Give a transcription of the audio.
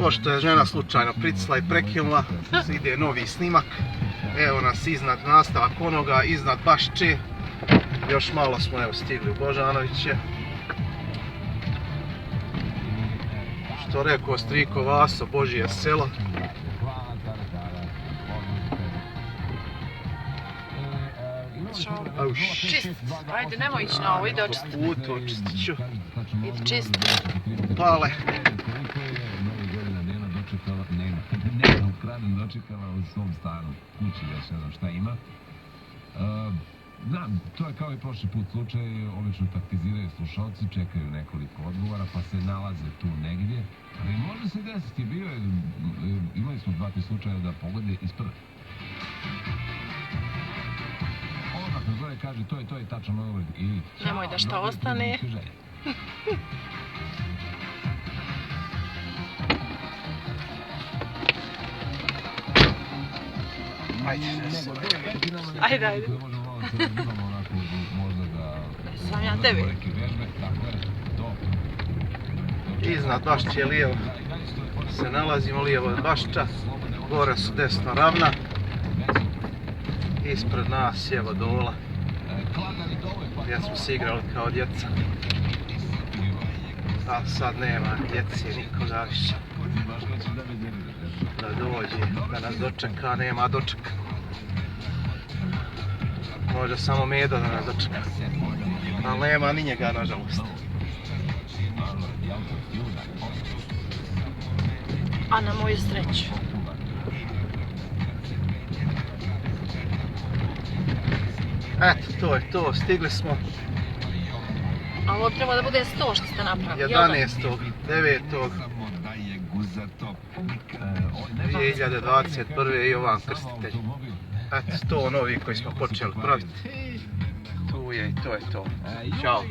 Pošto je žena slučajno pritisla i prekinula, ide novi snimak. Evo nas iznad, nastavak onoga, iznad Bašče. Još malo smo evo stigli u Božanoviće. Što rekao striko Vaso, Božje selo. Čist, ajde nemoj ići na ovo, ide očistiti. Put očistit ću. Ide čist. Pale. Dočekala u svom starom kući, već ne znam šta ima. Znam, to je kao i prošli put slučaj, obično taktiziraju slušalci, čekaju nekoliko odgovora, pa se nalaze tu negdje. Ali može se desiti, imali smo 2-3 slučaja da pogode iz prve. Odmah me zove, kaže, to je tačan odgovor. Nemoj da šta ostane. Ajde. Sam ja tebi. Iznad Bašće lijevo se nalazimo, lijevo je Bašča, gore su desno Ravna. Ispred nas je Dola, gdje smo se igrali kao djeca. A sad nema djeci, nikoga više. Da dođe, da nas dočeka, nema dočeka. Može samo Medo da nas dočeka. Ali nema ni njega, nažalost. A na moju sreću. Eto, to je to, stigli smo. A ovo treba da bude 100 što ste napravili. 11. 9. 2021. Jovan Krstitelj. Eto, to novi koji smo počeli praviti. Tu je i to je to. Ćao.